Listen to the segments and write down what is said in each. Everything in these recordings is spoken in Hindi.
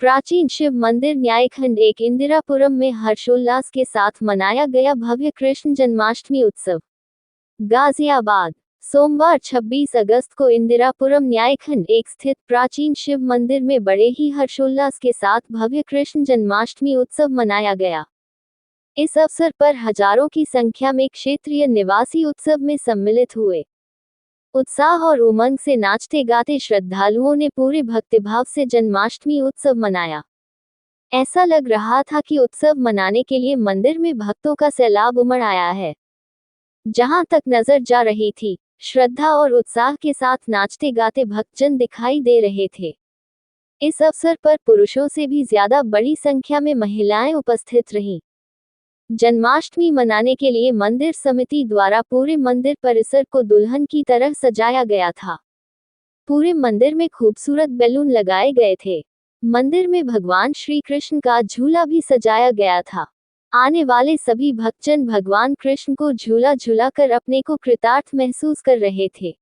प्राचीन शिव मंदिर न्यायखंड एक इंदिरापुरम में हर्षोल्लास के साथ मनाया गया भव्य कृष्ण जन्माष्टमी उत्सव। गाजियाबाद, सोमवार 26 अगस्त को इंदिरापुरम न्यायखंड एक स्थित प्राचीन शिव मंदिर में बड़े ही हर्षोल्लास के साथ भव्य कृष्ण जन्माष्टमी उत्सव मनाया गया। इस अवसर पर हजारों की संख्या में क्षेत्रीय निवासी उत्सव में सम्मिलित हुए। उत्साह और उमंग से नाचते गाते श्रद्धालुओं ने पूरे भक्तिभाव से जन्माष्टमी उत्सव मनाया। ऐसा लग रहा था कि उत्सव मनाने के लिए मंदिर में भक्तों का सैलाब उमड़ आया है। जहां तक नजर जा रही थी, श्रद्धा और उत्साह के साथ नाचते गाते भक्तजन दिखाई दे रहे थे। इस अवसर पर पुरुषों से भी ज्यादा बड़ी संख्या में महिलाएं उपस्थित रहीं। जन्माष्टमी मनाने के लिए मंदिर समिति द्वारा पूरे मंदिर परिसर को दुल्हन की तरह सजाया गया था। पूरे मंदिर में खूबसूरत बैलून लगाए गए थे। मंदिर में भगवान श्री कृष्ण का झूला भी सजाया गया था। आने वाले सभी भक्तजन भगवान कृष्ण को झूला झूलाकर अपने को कृतार्थ महसूस कर रहे थे।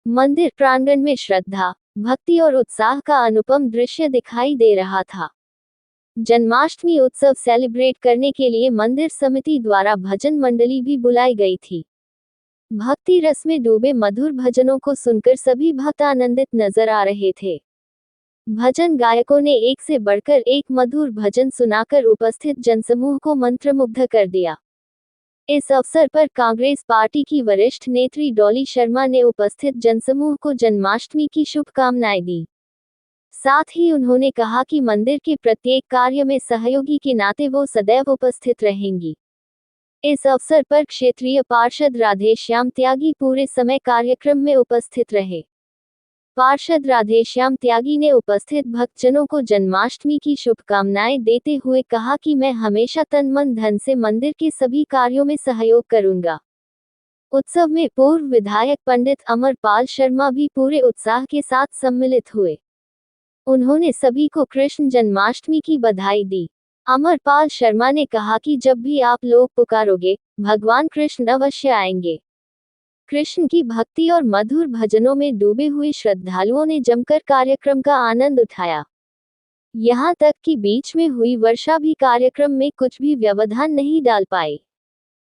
मंदिर प्रांगण में श्रद्धा, भक्ति और उत्साह का अनुपम दृश्य दिखाई दे रहा था। जन्माष्टमी उत्सव सेलिब्रेट करने के लिए मंदिर समिति द्वारा भजन मंडली भी बुलाई गई थी। भक्ति रस में डूबे मधुर भजनों को सुनकर सभी भक्त आनंदित नजर आ रहे थे। भजन गायकों ने एक से बढ़कर एक मधुर भजन सुनाकर उपस्थित जनसमूह को मंत्रमुग्ध कर दिया। इस अवसर पर कांग्रेस पार्टी की वरिष्ठ नेत्री डॉली शर्मा ने उपस्थित जनसमूह को जन्माष्टमी की शुभकामनाएं दी। साथ ही उन्होंने कहा कि मंदिर के प्रत्येक कार्य में सहयोगी के नाते वो सदैव उपस्थित रहेंगी। इस अवसर पर क्षेत्रीय पार्षद राधेश्याम त्यागी पूरे समय कार्यक्रम में उपस्थित रहे। पार्षद राधेश्याम त्यागी ने उपस्थित भक्तजनों को जन्माष्टमी की शुभकामनाएं देते हुए कहा कि मैं हमेशा तन मन धन से मंदिर के सभी कार्यों में सहयोग करूंगा। उत्सव में पूर्व विधायक पंडित अमरपाल शर्मा भी पूरे उत्साह के साथ सम्मिलित हुए। उन्होंने सभी को कृष्ण जन्माष्टमी की बधाई दी। अमरपाल शर्मा ने कहा कि जब भी आप लोग पुकारोगे, भगवान कृष्ण अवश्य आएंगे। कृष्ण की भक्ति और मधुर भजनों में डूबे हुए श्रद्धालुओं ने जमकर कार्यक्रम का आनंद उठाया। यहाँ तक कि बीच में हुई वर्षा भी कार्यक्रम में कुछ भी व्यवधान नहीं डाल पाई।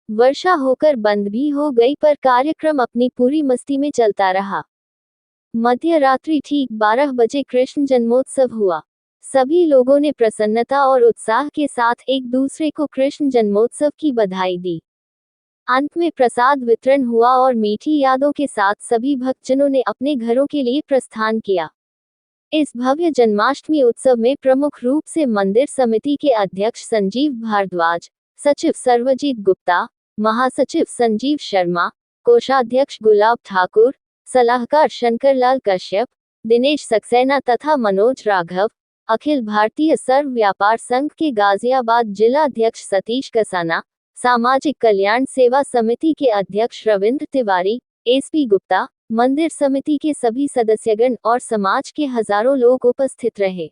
वर्षा होकर बंद भी हो गई पर कार्यक्रम अपनी पूरी मस्ती में चलता रहा। मध्य रात्रि ठीक 12 बजे कृष्ण जन्मोत्सव हुआ। सभी लोगों ने प्रसन्नता और उत्साह के साथ एक दूसरे को कृष्ण जन्मोत्सव की बधाई दी। अंत में प्रसाद वितरण हुआ और मीठी यादों के साथ सभी भक्तजनों ने अपने घरों के लिए प्रस्थान किया। इस भव्य जन्माष्टमी उत्सव में प्रमुख रूप से मंदिर समिति के अध्यक्ष संजीव भारद्वाज, सचिव सर्वजीत गुप्ता, महासचिव संजीव शर्मा, कोषाध्यक्ष गुलाब ठाकुर, सलाहकार शंकरलाल कश्यप, दिनेश सक्सेना तथा मनोज राघव, अखिल भारतीय सर्व व्यापार संघ के गाजियाबाद जिला अध्यक्ष सतीश कसाना, सामाजिक कल्याण सेवा समिति के अध्यक्ष रविंद्र तिवारी, एसपी गुप्ता, मंदिर समिति के सभी सदस्यगण और समाज के हजारों लोग उपस्थित रहे।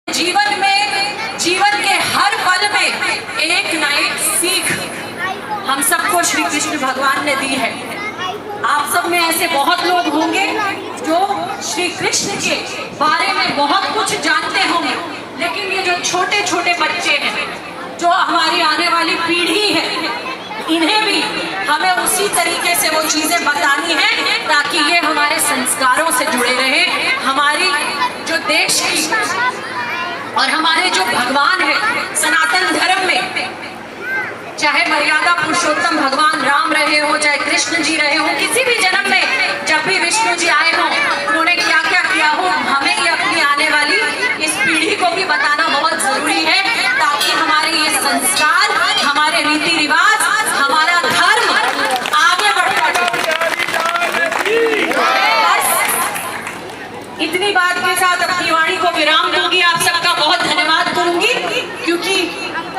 जीवन के हर पल में एक न एक सीख हम सबको श्री कृष्ण भगवान ने दी है। आप सब में ऐसे बहुत लोग होंगे जो श्री कृष्ण के बारे में बहुत कुछ जानते होंगे, लेकिन ये जो छोटे छोटे बच्चे हैं, जो हमारी आने वाली पीढ़ी है, इन्हें भी हमें उसी तरीके से वो चीजें बतानी है ताकि ये हमारे संस्कारों से जुड़े रहे। हमारी जो देश की और हमारे जो भगवान है सनातन धर्म में, चाहे मर्यादा पुरुषोत्तम भगवान राम रहे हो, चाहे कृष्ण जी रहे हो, किसी भी जन्म में जब भी विष्णु जी आए हो, उन्होंने क्या क्या किया हो, हमें ये अपनी आने वाली इस पीढ़ी को भी बताना बहुत जरूरी है ताकि हमारे ये संस्कार, हमारे रीति रिवाज, हमारा धर्म आगे बढ़ता जाए। इतनी बात के साथ अपनी वाणी को विराम दूंगी। आप सबका बहुत धन्यवाद करूंगी क्योंकि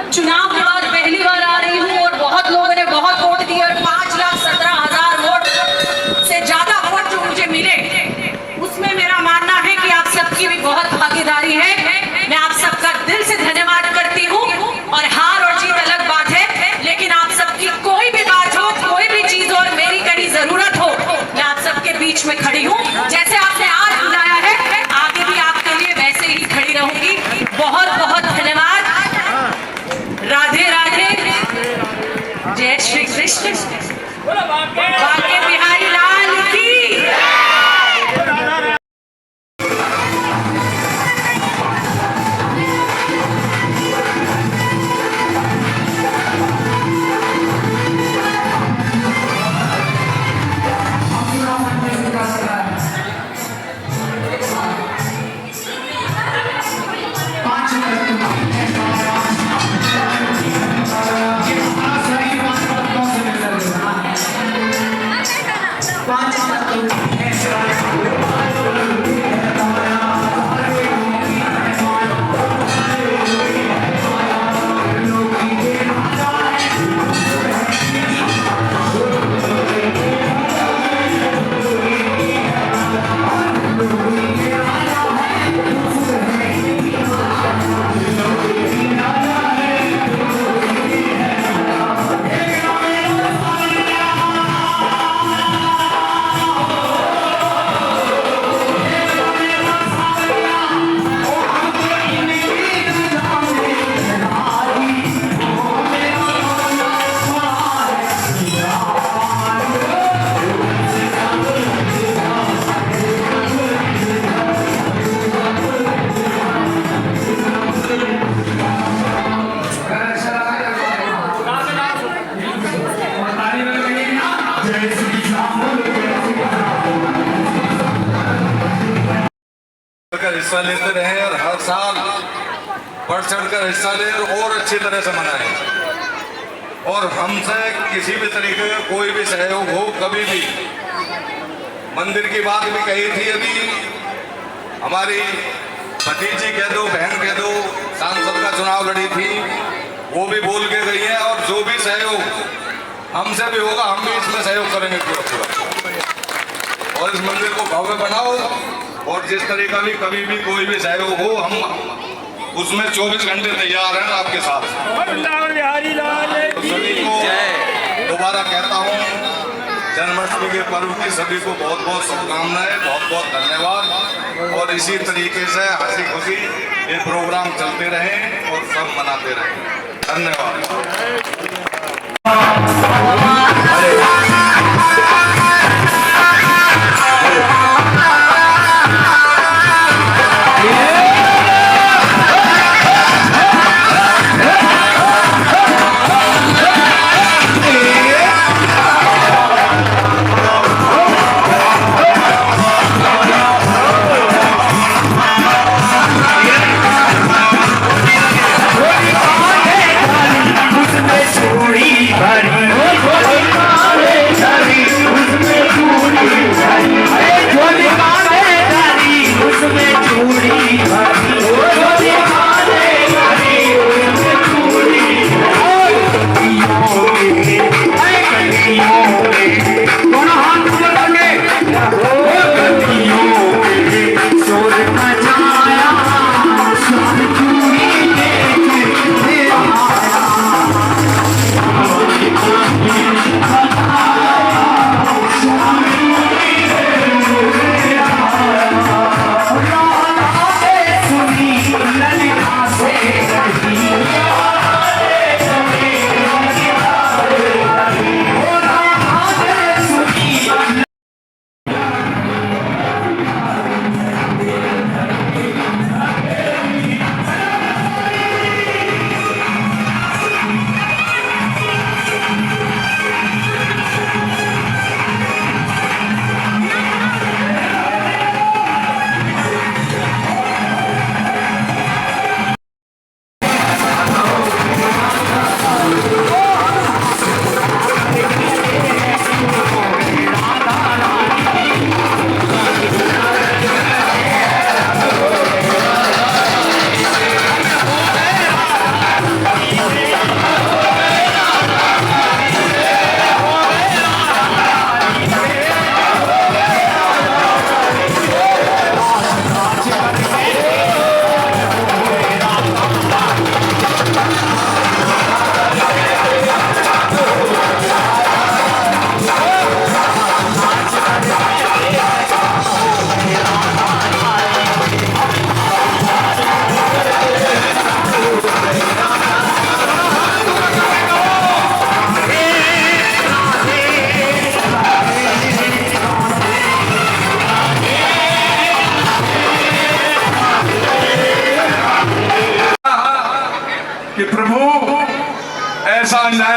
चुनाव के बाद पहली बार आ रही हूँ और बहुत लोगों ने बहुत वोट दिए और 5,17,000 वोट से ज्यादा वोट जो मुझे मिले, उसमें मेरा मानना है कि आप सबकी भी बहुत भागीदारी है। मैं आप सबका दिल से धन्यवाद करती हूँ और हार और जीत अलग बात है, लेकिन आप कृष्ण बांके बिहारी लाल की। हिस्सा लेते रहे और हर साल बढ़ चढ़कर हिस्सा ले और अच्छी तरह से मनाएं। और हमसे किसी भी तरीके का कोई भी सहयोग हो, कभी भी मंदिर की बात भी कही थी, अभी हमारी भतीजी कह दो, बहन कह दो, सांसद का चुनाव लड़ी थी, वो भी बोल के गई है। और जो भी सहयोग हमसे भी होगा, हम भी इसमें सहयोग करेंगे पूरा। और इस मंदिर को भव्य बनाओ, और जिस तरह का भी कभी भी कोई भी सहयोग हो, हम उसमें 24 घंटे तैयार हैं आपके साथ। तो सभी को दोबारा कहता हूँ, जन्माष्टमी के पर्व की सभी को बहुत बहुत शुभकामनाएं, बहुत बहुत धन्यवाद। और इसी तरीके से हंसी खुशी ये प्रोग्राम चलते रहें और सब मनाते रहें। धन्यवाद। Let's go.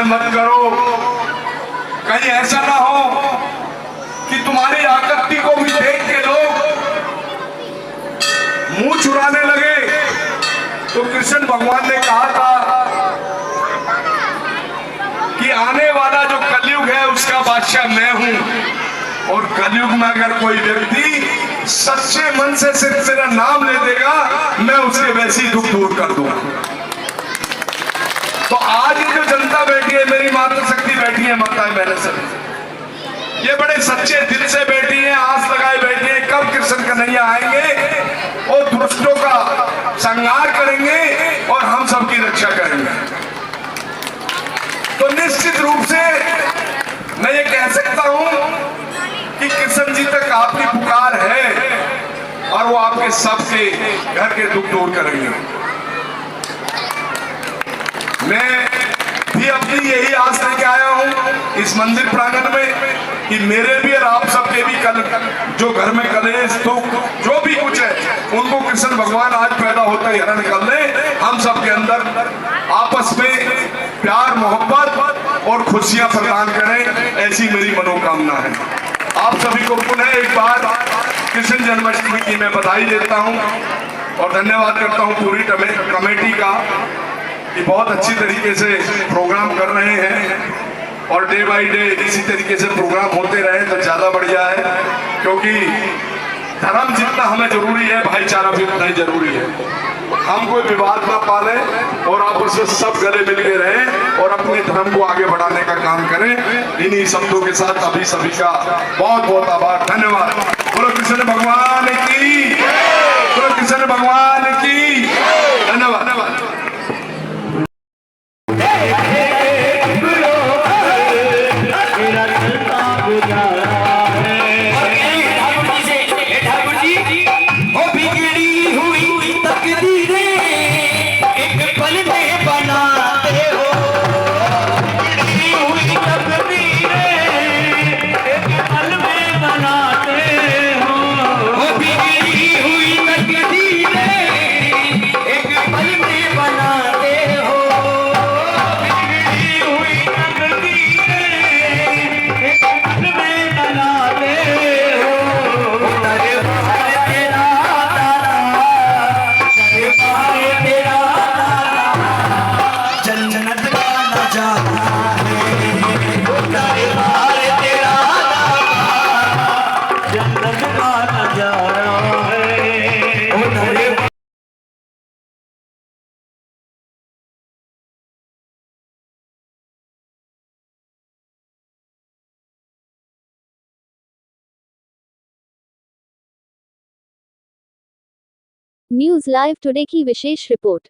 मत करो, कहीं ऐसा ना हो कि तुम्हारी आकृति को भी देख के लोग मुंह चुराने लगे। तो कृष्ण भगवान ने कहा था कि आने वाला जो कलयुग है उसका बादशाह मैं हूं, और कलयुग में अगर कोई व्यक्ति सच्चे मन से सिर्फ मेरा नाम ले देगा, मैं उसके वैसे ही दुख दूर कर दूंगा। तो आज ये जो जनता बैठी है, मेरी मातृशक्ति बैठी है, माता है मैंने सब, ये बड़े सच्चे दिल से बैठी है, आस लगाए बैठी है कब कृष्ण कन्हैया आएंगे और दुष्टों का संहार करेंगे और हम सबकी रक्षा करेंगे। तो निश्चित रूप से मैं ये कह सकता हूं कि कृष्ण जी तक आपकी पुकार है और वो आपके सबके घर के दुख दूर करेंगे। मैं भी अपनी यही आस लेके आया हूं इस मंदिर प्रांगण में कि मेरे भी और आप सबके भी कल जो घर में कलेश दुख जो भी कुछ है, उनको कृष्ण भगवान आज पैदा होता ही हरण कर ले। हम सबके अंदर आपस में प्यार मोहब्बत और खुशियां प्रदान करें, ऐसी मेरी मनोकामना है। आप सभी को पुनः एक बार कृष्ण जन्माष्टमी की मैं बधाई देता हूं और धन्यवाद करता हूं पूरी कमेटी का कि बहुत अच्छी तरीके से प्रोग्राम कर रहे हैं और डे बाय डे इसी तरीके से प्रोग्राम होते रहे तो ज्यादा बढ़िया है, क्योंकि धर्म जितना हमें जरूरी है, भाईचारा भी उतना ही जरूरी है। हम कोई विवाद ना पाले और आपस में सब गले मिल के रहें और अपने धर्म को आगे बढ़ाने का काम करें। इन्हीं शब्दों के साथ अभी सभी का बहुत बहुत आभार, धन्यवाद। बोलो कृष्ण भगवान की, बोलो कृष्ण भगवान की, धन्यवाद। न्यूज लाइव टुडे की विशेष रिपोर्ट।